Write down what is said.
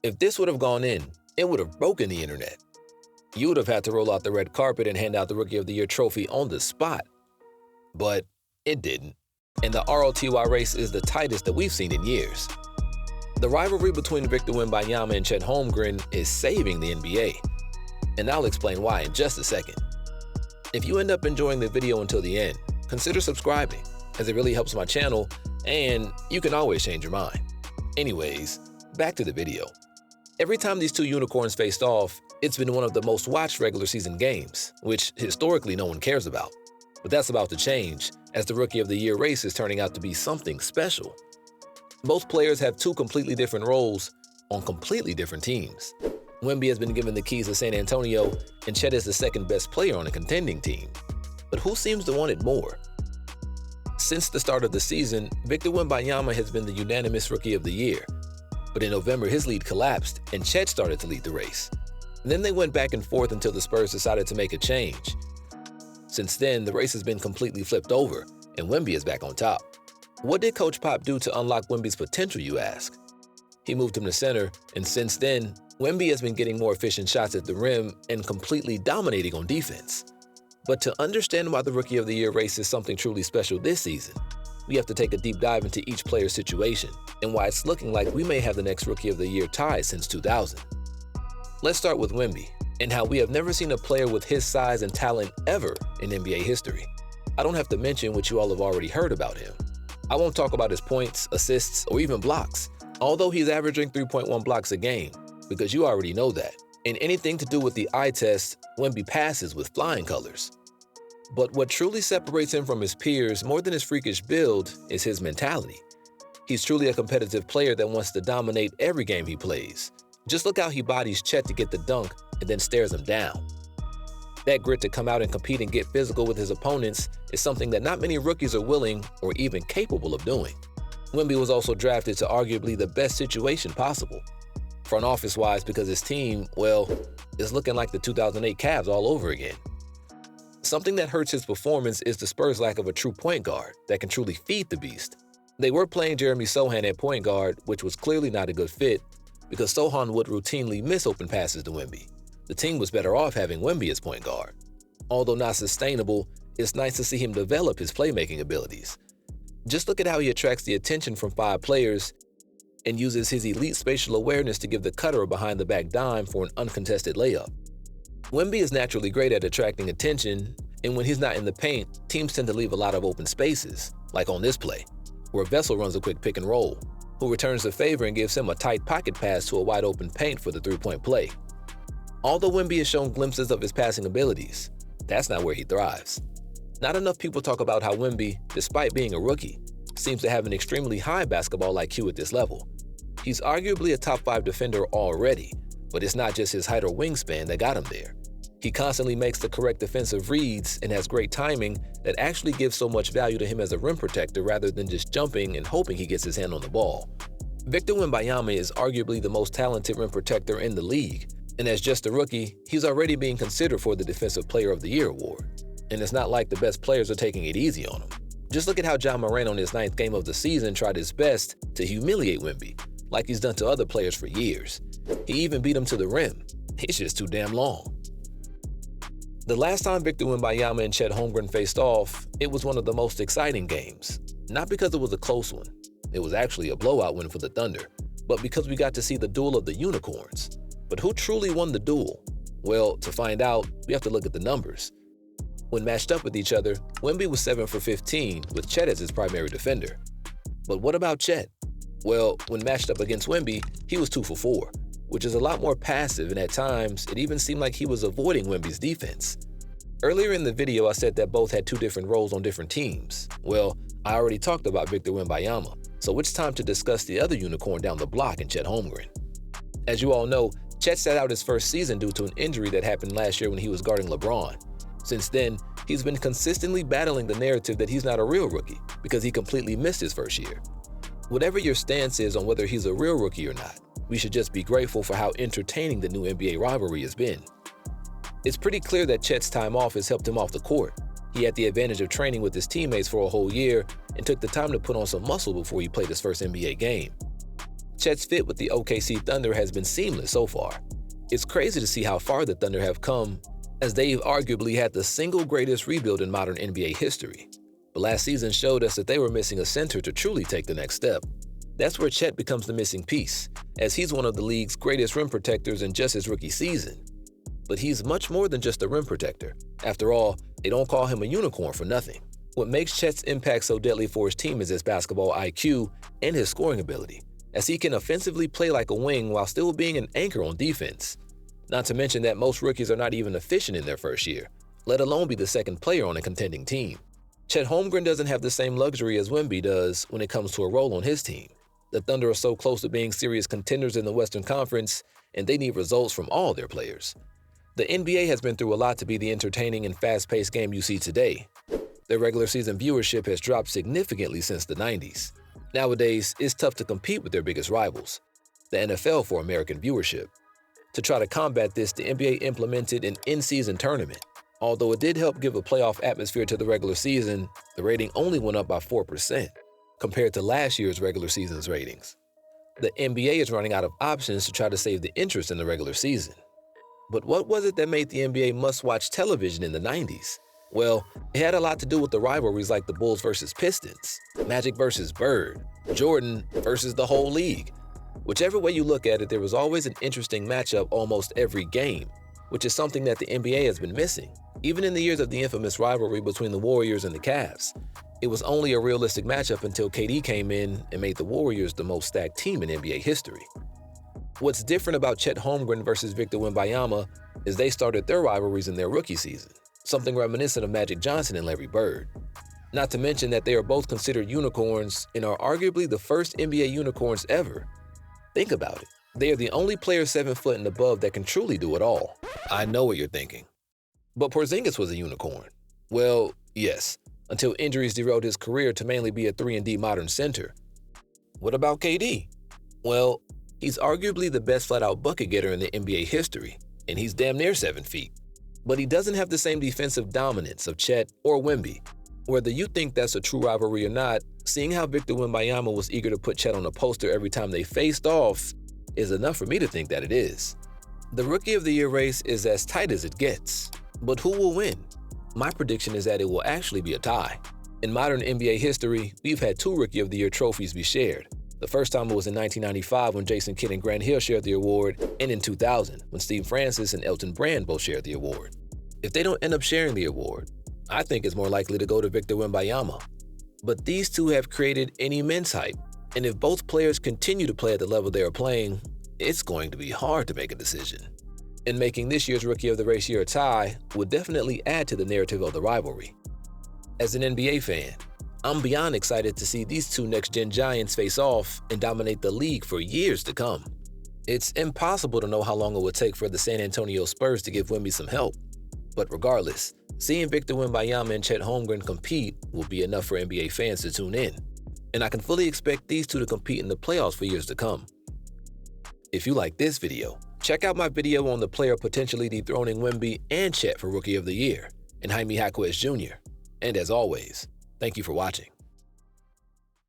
If this would have gone in, it would have broken the internet. You would have had to roll out the red carpet and hand out the Rookie of the Year trophy on the spot. But it didn't. And the ROTY race is the tightest that we've seen in years. The rivalry between Victor Wembanya and Chet Holmgren is saving the NBA. And I'll explain why in just a second. If you end up enjoying the video until the end, consider subscribing, as it really helps my channel, and you can always change your mind. Anyways, back to the video. Every time these two unicorns faced off, it's been one of the most watched regular season games, which historically no one cares about. But that's about to change, as the Rookie of the Year race is turning out to be something special. Both players have two completely different roles on completely different teams. Wemby has been given the keys to San Antonio, and Chet is the second best player on a contending team. But who seems to want it more? Since the start of the season, Victor Wembanya has been the unanimous Rookie of the Year. But in November, his lead collapsed, and Chet started to lead the race. Then they went back and forth until the Spurs decided to make a change. Since then, the race has been completely flipped over, and Wemby is back on top. What did Coach Pop do to unlock Wemby's potential, you ask? He moved him to center, and since then, Wemby has been getting more efficient shots at the rim and completely dominating on defense. But to understand why the Rookie of the Year race is something truly special this season, we have to take a deep dive into each player's situation and why it's looking like we may have the next Rookie of the Year tie since 2000. Let's start with Wemby and how we have never seen a player with his size and talent ever in NBA history. I don't have to mention what you all have already heard about him. I won't talk about his points, assists, or even blocks, although he's averaging 3.1 blocks a game, because you already know that. In anything to do with the eye test, Wemby passes with flying colors. But what truly separates him from his peers more than his freakish build is his mentality. He's truly a competitive player that wants to dominate every game he plays. Just look how he bodies Chet to get the dunk and then stares him down. That grit to come out and compete and get physical with his opponents is something that not many rookies are willing or even capable of doing. Wemby was also drafted to arguably the best situation possible. Front office-wise, because his team, well, is looking like the 2008 Cavs all over again. Something that hurts his performance is the Spurs' lack of a true point guard that can truly feed the beast. They were playing Jeremy Sochan at point guard, which was clearly not a good fit because Sochan would routinely miss open passes to Wemby. The team was better off having Wemby as point guard. Although not sustainable, it's nice to see him develop his playmaking abilities. Just look at how he attracts the attention from 5 players and uses his elite spatial awareness to give the cutter a behind-the-back dime for an uncontested layup. Wemby is naturally great at attracting attention, and when he's not in the paint, teams tend to leave a lot of open spaces, like on this play, where Vessel runs a quick pick and roll, who returns the favor and gives him a tight pocket pass to a wide-open paint for the three-point play. Although Wemby has shown glimpses of his passing abilities, that's not where he thrives. Not enough people talk about how Wemby, despite being a rookie, seems to have an extremely high basketball IQ at this level. He's arguably a top 5 defender already, but it's not just his height or wingspan that got him there. He constantly makes the correct defensive reads and has great timing that actually gives so much value to him as a rim protector rather than just jumping and hoping he gets his hand on the ball. Victor Wembanya is arguably the most talented rim protector in the league, and as just a rookie, he's already being considered for the Defensive Player of the Year award. And it's not like the best players are taking it easy on him. Just look at how John Moran on his 9th game of the season tried his best to humiliate Wemby, like he's done to other players for years. He even beat him to the rim. He's just too damn long. The last time Victor Wembanya and Chet Holmgren faced off, it was one of the most exciting games. Not because it was a close one. It was actually a blowout win for the Thunder, but because we got to see the duel of the unicorns. But who truly won the duel? Well, to find out, we have to look at the numbers. When matched up with each other, Wemby was 7 for 15 with Chet as his primary defender. But what about Chet? Well, when matched up against Wemby, he was 2 for 4, which is a lot more passive, and at times, it even seemed like he was avoiding Wemby's defense. Earlier in the video, I said that both had 2 different roles on different teams. Well, I already talked about Victor Wembanya, so it's time to discuss the other unicorn down the block in Chet Holmgren. As you all know, Chet sat out his first season due to an injury that happened last year when he was guarding LeBron. Since then, he's been consistently battling the narrative that he's not a real rookie because he completely missed his first year. Whatever your stance is on whether he's a real rookie or not, we should just be grateful for how entertaining the new NBA rivalry has been. It's pretty clear that Chet's time off has helped him off the court. He had the advantage of training with his teammates for a whole year and took the time to put on some muscle before he played his first NBA game. Chet's fit with the OKC Thunder has been seamless so far. It's crazy to see how far the Thunder have come, as they've arguably had the single greatest rebuild in modern NBA history. But last season showed us that they were missing a center to truly take the next step. That's where Chet becomes the missing piece, as he's one of the league's greatest rim protectors in just his rookie season. But he's much more than just a rim protector. After all, they don't call him a unicorn for nothing. What makes Chet's impact so deadly for his team is his basketball IQ and his scoring ability, as he can offensively play like a wing while still being an anchor on defense. Not to mention that most rookies are not even efficient in their first year, let alone be the second player on a contending team. Chet Holmgren doesn't have the same luxury as Wemby does when it comes to a role on his team. The Thunder are so close to being serious contenders in the Western Conference, and they need results from all their players. The NBA has been through a lot to be the entertaining and fast-paced game you see today. Their regular season viewership has dropped significantly since the 90s. Nowadays, it's tough to compete with their biggest rivals, the NFL, for American viewership. To try to combat this, the NBA implemented an in-season tournament. Although it did help give a playoff atmosphere to the regular season, the rating only went up by 4% compared to last year's regular season's ratings. The NBA is running out of options to try to save the interest in the regular season. But what was it that made the NBA must-watch television in the 90s? Well, it had a lot to do with the rivalries like the Bulls versus Pistons, Magic versus Bird, Jordan versus the whole league. Whichever way you look at it, there was always an interesting matchup almost every game, which is something that the NBA has been missing. Even in the years of the infamous rivalry between the Warriors and the Cavs, it was only a realistic matchup until KD came in and made the Warriors the most stacked team in NBA history. What's different about Chet Holmgren versus Victor Wembanyama is they started their rivalries in their rookie season, something reminiscent of Magic Johnson and Larry Bird. Not to mention that they are both considered unicorns and are arguably the first NBA unicorns ever. Think about it. They are the only players 7 foot and above that can truly do it all. I know what you're thinking. But Porzingis was a unicorn. Well, yes, until injuries derailed his career to mainly be a 3-and-D modern center. What about KD? Well, he's arguably the best flat-out bucket getter in the NBA history, and he's damn near 7 feet. But he doesn't have the same defensive dominance of Chet or Wemby. Whether you think that's a true rivalry or not, seeing how Victor Wembanyama was eager to put Chet on a poster every time they faced off is enough for me to think that it is. The Rookie of the Year race is as tight as it gets. But who will win? My prediction is that it will actually be a tie. In modern NBA history, we've had 2 Rookie of the Year trophies be shared. The first time it was in 1995 when Jason Kidd and Grant Hill shared the award, and in 2000 when Steve Francis and Elton Brand both shared the award. If they don't end up sharing the award, I think it's more likely to go to Victor Wembanyama. But these two have created an immense hype, and if both players continue to play at the level they are playing, it's going to be hard to make a decision. And making this year's Rookie of the Race year a tie would definitely add to the narrative of the rivalry. As an NBA fan, I'm beyond excited to see these two next-gen giants face off and dominate the league for years to come. It's impossible to know how long it would take for the San Antonio Spurs to give Wemby some help. But regardless, seeing Victor Wembanyama and Chet Holmgren compete will be enough for NBA fans to tune in. And I can fully expect these two to compete in the playoffs for years to come. If you like this video, check out my video on the player potentially dethroning Wemby and Chet for Rookie of the Year, and Jaime Jaquez Jr. And as always, thank you for watching.